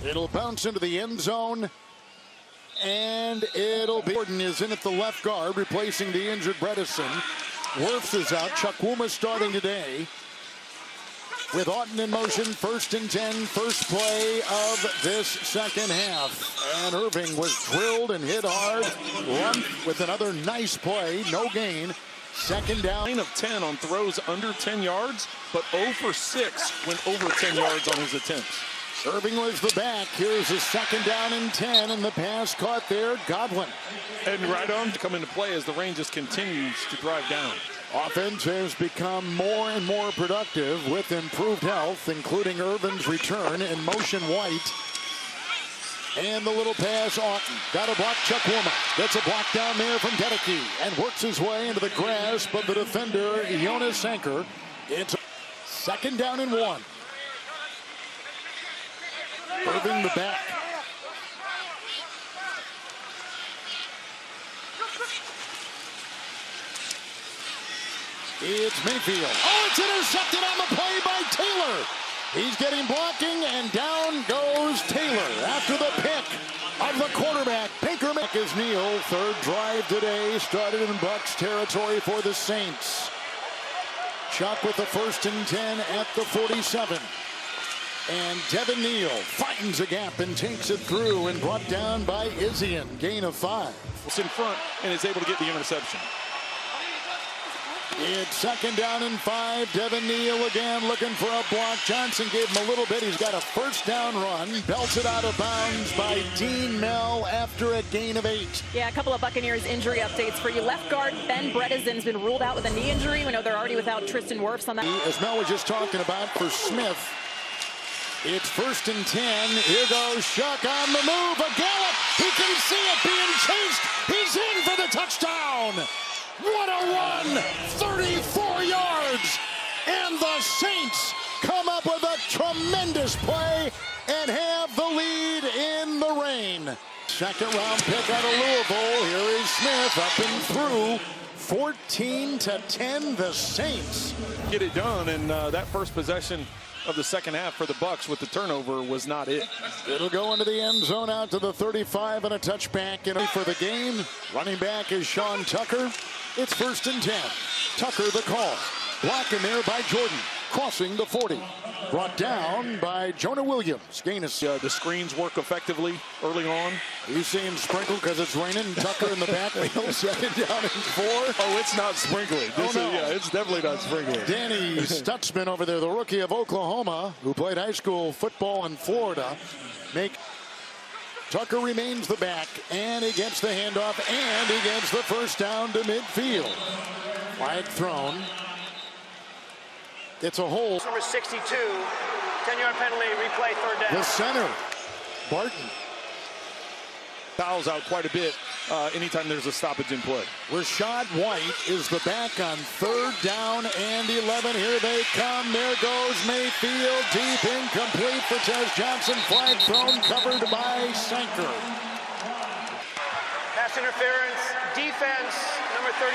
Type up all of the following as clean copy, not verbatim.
It'll bounce into the end zone. And it'll be Gordon is in at the left guard, replacing the injured Bredesen. Wirfs is out. Chukwuma starting today. With Auten in motion, 1st and 10, first play of this second half. And Irving was drilled and hit hard. Run with another nice play, no gain. Second down. 9 of 10 on throws under 10 yards, but 0 for 6 went over 10 yards on his attempts. Irving was the back. Here's a second down and 10, and the pass caught there. Godwin. And right on to come into play as the rain just continues to drive down. Offense has become more and more productive with improved health, including Irvin's return in motion White. And the little pass, Auten. Got a block, Chukwuma. Gets a block down there from Dedeke and works his way into the grasp of the defender, Jonas Sanker. It's second down and 1. Irving the back. It's Mayfield. Oh, it's intercepted on the play by Taylor. He's getting blocking, and down goes Taylor after the pick of the quarterback. Baker is Neal. Third drive today started in Bucs territory for the Saints. Chuck with the 1st and 10 at the 47. And Devin Neal finds a gap and takes it through and brought down by Isian. Gain of 5. It's in front and is able to get the interception. It's second down and 5. Devin Neal again looking for a block. Johnson gave him a little bit. He's got a first down run. Belted out of bounds by Dean Mell after a gain of 8. Yeah, a couple of Buccaneers injury updates for you. Left guard Ben Bredesen's been ruled out with a knee injury. We know they're already without Tristan Wirfs on that. As Mel was just talking about for Smith. It's 1st and 10. Here goes Shuck on the move. A gallop. He can see it being chased. He's in for the touchdown. What a run. 34 yards. And the Saints come up with a tremendous play and have the lead in the rain. Second round pick out of Louisville. Here is Smith up and through. 14-10 the Saints. Get it done, and that first possession of the second half for the Bucs with the turnover was not it. It'll go into the end zone out to the 35 and a touchback. And for the game, running back is Sean Tucker. It's 1st and 10. Tucker the call. Blocking there by Jordan. Crossing the 40. Brought down by Jonah Williams. Gain of the screens work effectively early on. You see him sprinkle because it's raining. Tucker in the backfield. Second down and 4. Oh, it's not sprinkling. Yeah, it's definitely not sprinkling. Danny Stutzman over there, the rookie of Oklahoma, who played high school football in Florida. Tucker remains the back, and he gets the handoff, and he gets the first down to midfield. Flag thrown. It's a hold. Number 62, 10-yard penalty, replay, third down. The center, Barton. Fouls out quite a bit anytime there's a stoppage in play. Rashad White is the back on 3rd down and 11. Here they come. There goes Mayfield. Deep, incomplete for Tez Johnson. Flag thrown, covered by Sanker. Pass interference, defense, number 33.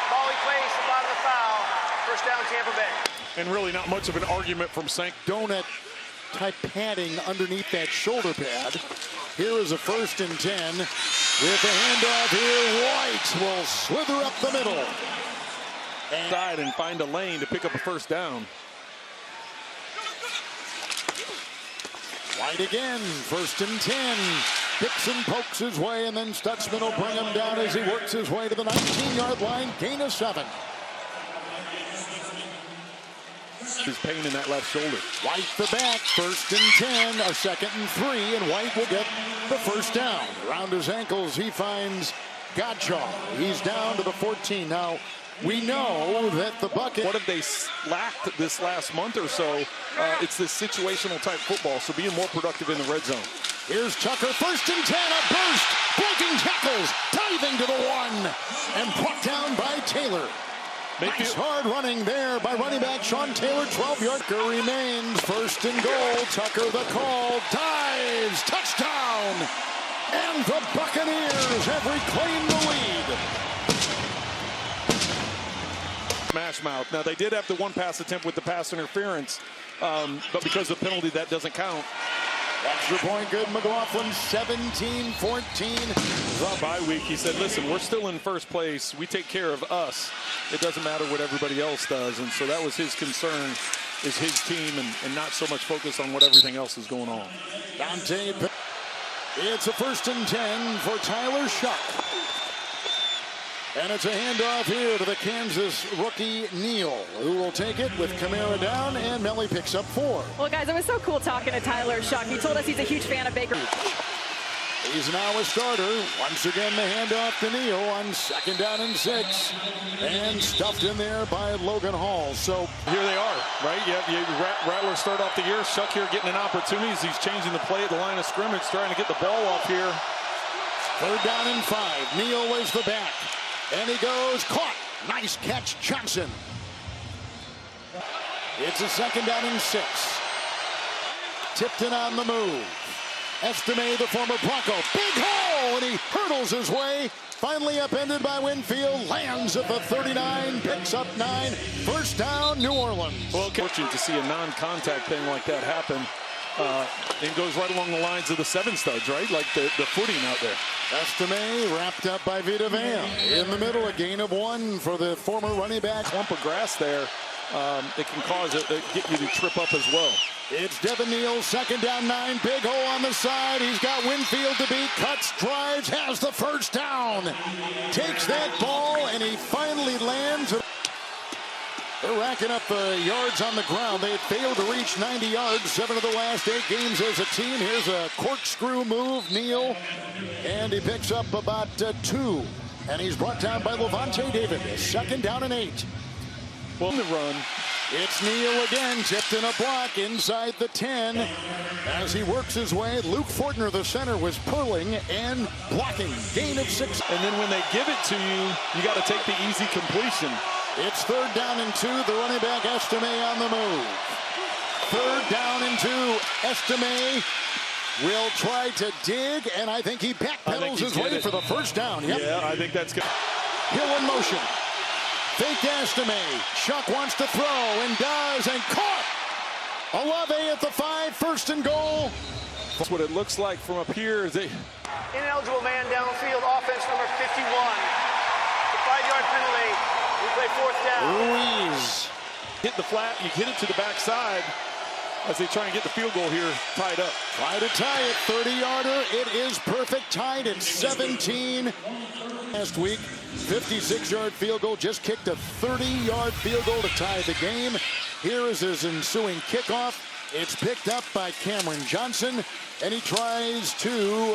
Ball placed, the bottom of the foul. First down, Tampa Bay. And really not much of an argument from Sank. Donut type padding underneath that shoulder pad. Here is a 1st and 10. With the handoff here, White will slither up the middle. And find a lane to pick up a first down. White again, 1st and 10. Dixon pokes his way, and then Stutzman will bring him down as he works his way to the 19-yard line. Gain of 7. His pain in that left shoulder. White the back, 1st and 10, a 2nd and 3, and White will get the first down. Around his ankles, he finds Godshaw. He's down to the 14. Now, we know that the Buccaneers. What have they lacked this last month or so? It's this situational type football, so being more productive in the red zone. Here's Tucker, 1st and 10, a burst, breaking tackles, diving to the 1, and brought down by Taylor. Nice hard running there by running back Sean Taylor. 12-yard remains. 1st and goal. Tucker the call. Dives. Touchdown. And the Buccaneers have reclaimed the lead. Smash mouth. Now, they did have the one pass attempt with the pass interference, but because of the penalty, that doesn't count. Extra point good, McLaughlin, 17-14. The bye week, he said, listen, we're still in first place. We take care of us. It doesn't matter what everybody else does. And so that was his concern, is his team, and not so much focus on what everything else is going on. Dante, it's a 1st and 10 for Tyler Shuck. And it's a handoff here to the Kansas rookie Neal, who will take it with Kamara down, and Melly picks up 4. Well, guys, it was so cool talking to Tyler Shuck. He told us he's a huge fan of Baker. He's now a starter. Once again, the handoff to Neal on 2nd down and 6. And stuffed in there by Logan Hall. So here they are, right? Rattler start off the year. Shuck here getting an opportunity as he's changing the play at the line of scrimmage, trying to get the ball off here. 3rd down and 5. Neal was the back. And he goes, caught. Nice catch, Johnson. It's a 2nd down and 6. Tipton on the move. Estime, the former Bronco. Big hole, and he hurdles his way. Finally upended by Winfield. Lands at the 39, picks up 9. 1st down, New Orleans. Well, fortunate to see a non-contact thing like that happen. And goes right along the lines of the 7 studs, right? Like the footing out there. Estime wrapped up by Vita Vea. In the middle, a gain of 1 for the former running back. Clump of grass there. It can cause it, get you to trip up as well. It's Devin Neal, 2nd down 9. Big hole on the side. He's got Winfield to beat. Cuts, drives, has the 1st down. Takes that ball, and he finally lands. They're racking up the yards on the ground. They failed to reach 90 yards 7 of the last 8 games as a team. Here's a corkscrew move, Neal, and he picks up about 2. And he's brought down by Levante David. 2nd down and 8. Well, the run. It's Neal again, tipped in a block inside the 10. As he works his way, Luke Fortner, the center, was pulling and blocking. Gain of 6. And then when they give it to you, you got to take the easy completion. It's 3rd down and 2. The running back Estime on the move. 3rd down and 2. Estime will try to dig, and I think he backpedals his way for the 1st down. Yep. Yeah, I think that's good. Hill in motion. Fake Estime. Shuck wants to throw and does, and caught. Olave at the 5. 1st and goal. That's what it looks like from up here. Ineligible man downfield, offense number 51. The 5-yard penalty. We play 4th down. Ruiz. Hit the flat, you hit it to the backside as they try and get the field goal here tied up. Try to tie it, 30-yarder. It is perfect, tied at 17. Last week, 56-yard field goal, just kicked a 30-yard field goal to tie the game. Here is his ensuing kickoff. It's picked up by Cameron Johnson, and he tries to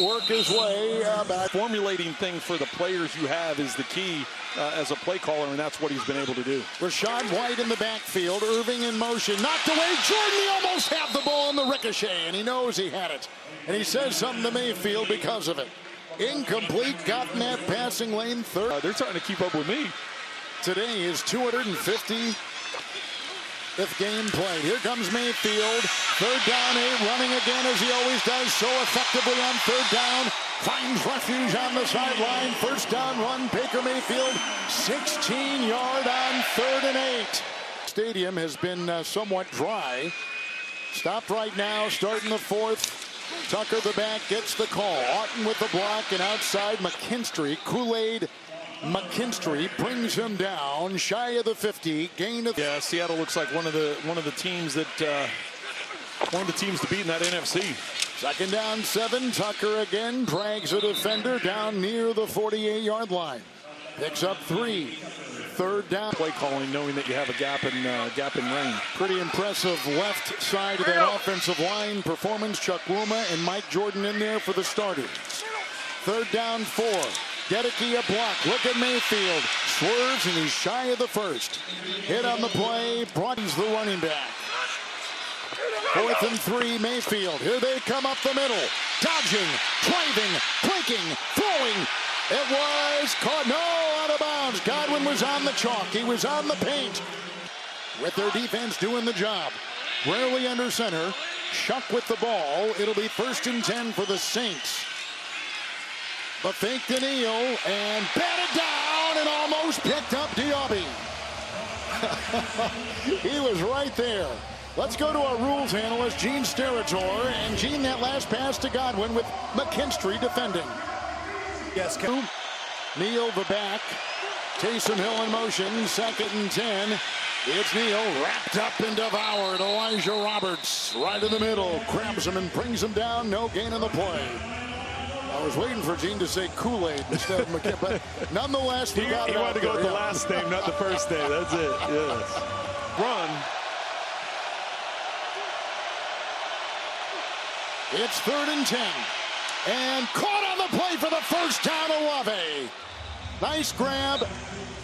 work his way back. Formulating thing for the players you have is the key as a play caller, and that's what he's been able to do. Rashad White in the backfield, Irving in motion, knocked away. Jordan, he almost had the ball in the ricochet, and he knows he had it. And he says something to Mayfield because of it. Incomplete, got in that passing lane. 3rd. They're trying to keep up with me. Today is 250th game played. Here comes Mayfield. 3rd down, 8, running again as he always does so effectively on 3rd down. Finds refuge on the sideline. 1st down run. Baker Mayfield, 16-yard on 3rd and 8. Stadium has been somewhat dry. Stopped right now, starting the 4th. Tucker, the back, gets the call. Oughton with the block, and outside McKinstry. Kool-Aid McKinstry brings him down shy of the 50. Gain of. Yeah, Seattle looks like one of the teams that to beat in that NFC. 2nd down 7. Tucker again drags a defender down near the 48-yard line. Picks up 3. 3rd down. Play calling, knowing that you have a gap in range. Pretty impressive left side of that offensive line performance. Chuck Wuma and Mike Jordan in there for the starters. 3rd down 4. Gedeke a block. Look at Mayfield. Swerves, and he's shy of the 1st. Hit on the play. Broadens the running back. 4th and 3. Mayfield. Here they come up the middle. Dodging, driving, breaking, throwing. It was caught. No, out of bounds. Godwin was on the chalk. He was on the paint. With their defense doing the job. Rarely under center. Shuck with the ball. It'll be 1st and 10 for the Saints. The fake to Neal, and batted down and almost picked up Diaby. He was right there. Let's go to our rules analyst, Gene Steratore. And Gene, that last pass to Godwin with McKinstry defending. Yes, Neal the back. Taysom Hill in motion. 2nd and 10. It's Neal wrapped up and devoured. Elijah Roberts right in the middle. Grabs him and brings him down. No gain on the play. I was waiting for Gene to say Kool-Aid instead of McKinstry. But nonetheless, we got it. He wanted to go with the Yeah. last name, not the first name. That's it. Yes. Run. It's 3rd and 10. And caught on the play for the first down, Olave. Nice grab.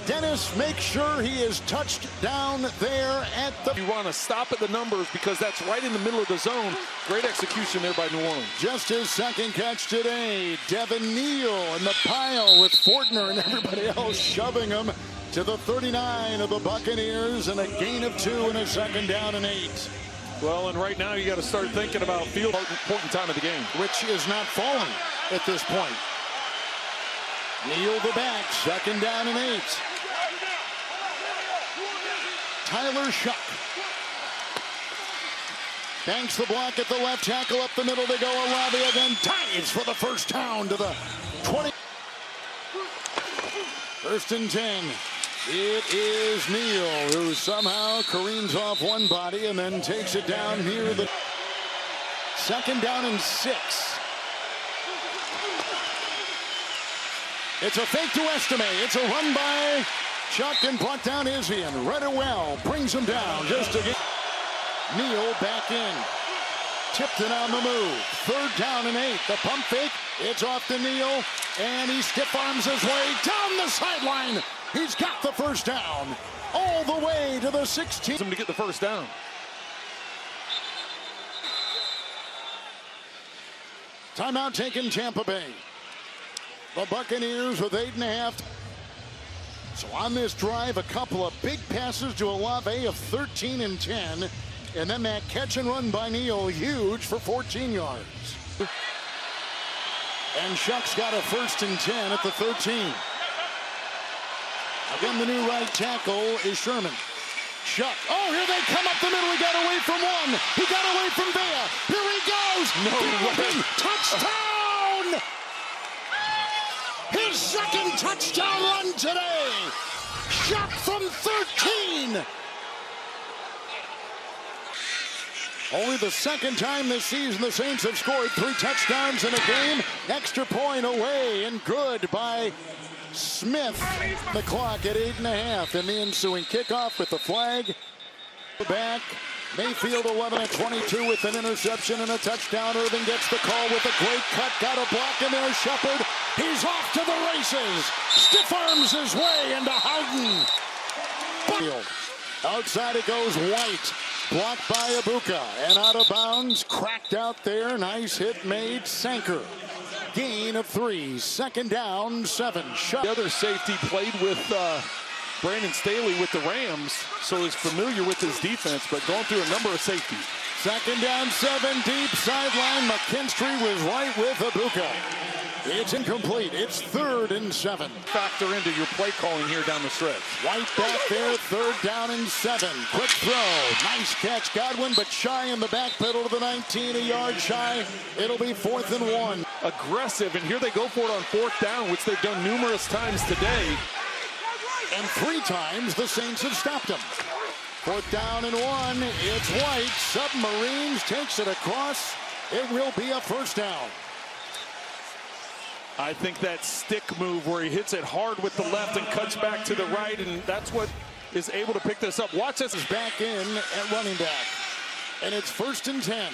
Dennis makes sure he is touched down there at the... You want to stop at the numbers because that's right in the middle of the zone. Great execution there by New Orleans. Just his 2nd catch today. Devin Neal in the pile with Fortner and everybody else shoving him to the 39 of the Buccaneers, and a gain of 2 and a 2nd down and 8. Well, and right now you got to start thinking about field important time of the game. Which is not falling at this point. Neal the back, 2nd down and 8. Tyler Shuck banks the block at the left tackle. Up the middle to go. Olave again dives for the first down to the 20. 1st and 10. It is Neal who somehow careens off one body and then takes it down near the 2nd down and 6. It's a fake to estimate. It's a run by Chuck and brought down Izzy and read it well. Brings him down just to get Neal back in. Tipton on the move. 3rd down and 8. The pump fake. It's off to Neal. And he stiff arms his way down the sideline. He's got the first down. All the way to the 16. To get the first down. Timeout taken Tampa Bay. The Buccaneers with 8.5. So on this drive, a couple of big passes to Olave of 13 and 10. And then that catch and run by Neal, huge for 14 yards. And Shuck's got a 1st and 10 at the 13. Again, the new right tackle is Sherman. Shuck. Oh, here they come up the middle. He got away from one. He got away from Vea. Here he goes. No way. Touchdown! His 2nd touchdown run today. Shuck from 13. Only the 2nd time this season the Saints have scored 3 touchdowns in a game. Extra point away and good by Smith. The clock at 8.5 in the ensuing kickoff with the flag. Back. Mayfield 11 at 22 with an interception and a touchdown. Irving gets the call with a great cut. Got a block in there. Shepard. He's off to the races. Stiff arms his way into Howden. Outside it goes White. Blocked by Ibuka and out of bounds. Cracked out there. Nice hit made. Sanker. Gain of 3. 2nd down, 7. Shut. The other safety played with Brandon Staley with the Rams, so he's familiar with his defense, but going through a number of safeties. 2nd down, 7 deep. Sideline. McKinstry was right with Ibuka. It's incomplete. It's 3rd and 7. Factor into your play calling here down the stretch. White back there, 3rd down and 7. Quick throw. Nice catch, Godwin, but shy in the back pedal to the 19, a yard shy. It'll be 4th and 1. Aggressive, and here they go for it on 4th down, which they've done numerous times today. And 3 times the Saints have stopped him. 4th down and 1. It's White. Submarines takes it across. It will be a first down. I think that stick move where he hits it hard with the left and cuts back to the right, and that's what is able to pick this up. Watch this. Is back in at running back. And it's 1st and 10.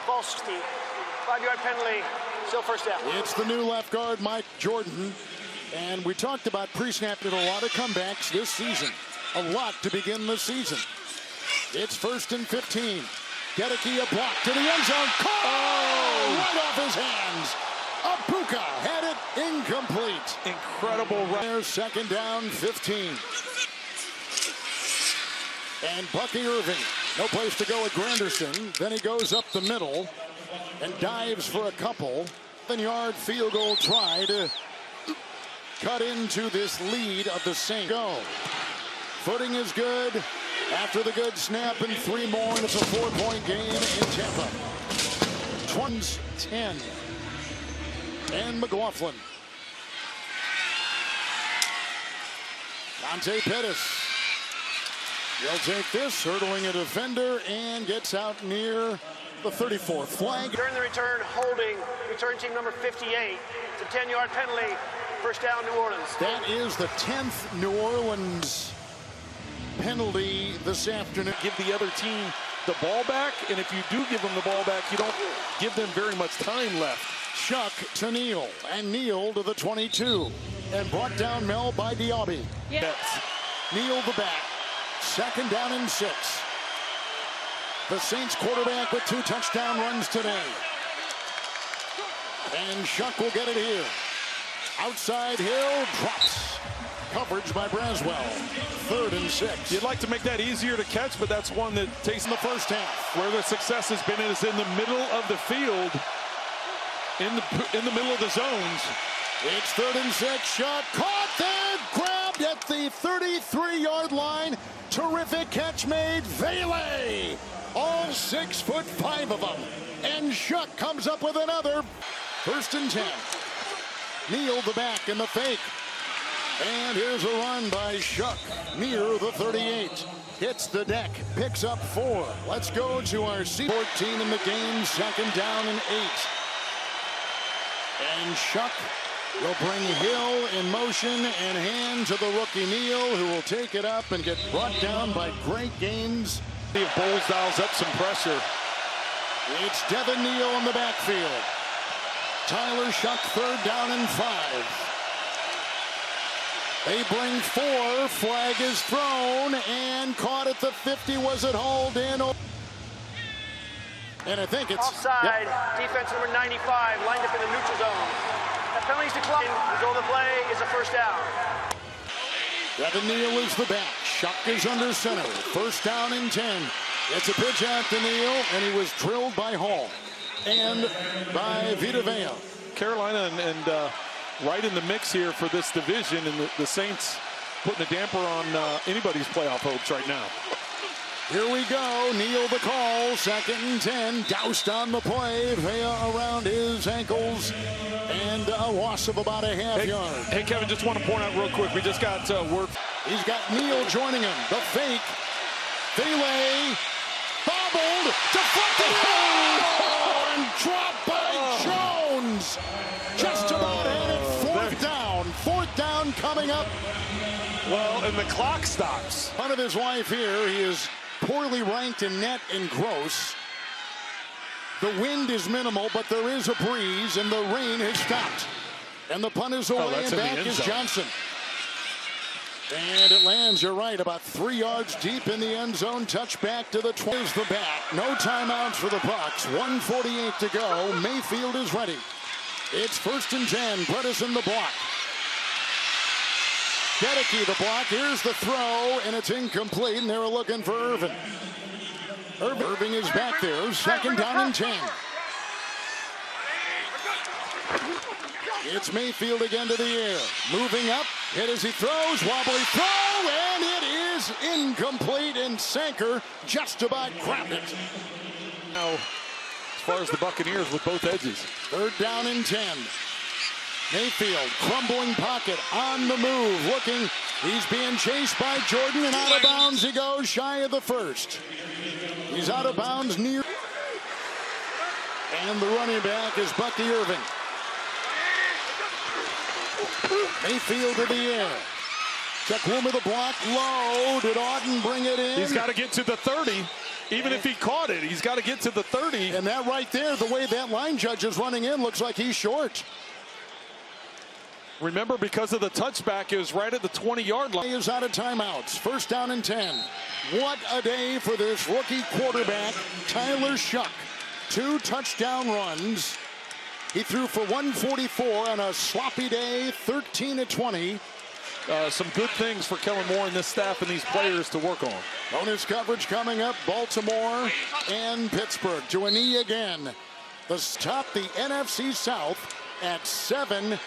False, Steve. 5-yard penalty. Still first down. It's the new left guard, Mike Jordan. And we talked about pre-snap. A lot of comebacks this season. A lot to begin the season. It's 1st and 15. Gedeke a block to the end zone. Call! Right off his hands. Ibuka had it incomplete. Incredible run. There's 2nd down, 15. And Bucky Irving, no place to go at Granderson. Then he goes up the middle and dives for a couple. 7-yard field goal try to cut into this lead of the Saints. Go. Footing is good. After the good snap and 3 more, and it's a 4-point game in Tampa. 10. And McLaughlin. Dante Pettis. He'll take this, hurdling a defender, and gets out near the 34th flag. During the return, holding return team number 58. It's a 10-yard penalty. First down, New Orleans. That is the 10th New Orleans penalty this afternoon. Give the other team the ball back, and if you do give them the ball back, you don't give them very much time left. Shuck to Neal, and Neal to the 22, and brought down Mel by Diaby. Yeah. Neal the back. 2nd down and 6. The Saints quarterback with 2 touchdown runs today. And Shuck will get it here. Outside Hill drops. Coverage by Braswell. 3rd and 6. You'd like to make that easier to catch, but that's one that takes In the first half. where the success has been is in the middle of the field, in the middle of the zones. It's 3rd and 6. Shuck caught there. Grabbed at the 33-yard line. Terrific catch made. Vele. All 6'5" of them. And Shuck comes up with another. 1st and 10. Neal the back in the fake. And here's a run by Shuck near the 38. Hits the deck. Picks up 4. Let's go to our C14 in the game. 2nd down and 8. And Shuck will bring Hill in motion and hand to the rookie Neal, who will take it up and get brought down by great gains. If Bowles dials up some pressure. It's Devin Neal in the backfield. Tyler Shuck, 3rd down and 5. They bring 4. Flag is thrown and caught at the 50. Was it hauled in? And I think it's offside. Defense number 95 lined up in the neutral zone. That penalty's declined. The goal of the play is a 1st down. Devin Neal is the back. Shuck is under center. 1st down and 10. It's a pitch out to Neal, and he was drilled by Hall and by Vita Vea. Carolina and right in the mix here for this division, and the Saints putting a damper on anybody's playoff hopes right now. Here we go. Neal the call. 2nd and 10. Doused on the play. Vea around his ankles. And a loss of about a half yard. Hey, Kevin, just want to point out real quick. We just got word. He's got Neal joining him. The fake. Vele. Bobbled. Deflected. Oh, and dropped by Jones. Just about had it. 4th down. 4th down coming up. Well, and the clock stops. Front of his wife here. He is poorly ranked in net and gross. The wind is minimal, but there is a breeze, and the rain has stopped. And the punt is away, and back is Johnson. And it lands, you're right, about 3 yards deep in the end zone. Touchback to the 20. Is the back. No timeouts for the Bucs. 1:48 to go. Mayfield is ready. It's 1st and 10. Bredesen the block. Dedeke the block. Here's the throw, and it's incomplete, and they were looking for Irvin. Irving is back there. 2nd down and 10. It's Mayfield again to the air. Moving up. Hit as he throws. Wobbly throw, and it is incomplete, and Sanker just about grabbed it. Now, as far as the Buccaneers with both edges. 3rd down and 10. Mayfield, crumbling pocket, on the move, looking. He's being chased by Jordan, and out of bounds he goes, shy of the 1st. He's out of bounds near. And the running back is Bucky Irving. Mayfield to the air. Check room of the block, low. Did Auden bring it in? He's got to get to the 30. Even if he caught it, he's got to get to the 30. And that right there, the way that line judge is running in, looks like he's short. Remember, because of the touchback, it was right at the 20-yard line. He is out of timeouts. 1st down and 10. What a day for this rookie quarterback, Tyler Shuck. 2 touchdown runs. He threw for 144 on a sloppy day, 13-20. Some good things for Kellen Moore and this staff and these players to work on. Bonus coverage coming up. Baltimore and Pittsburgh to a knee again. The top the NFC South at 7-6.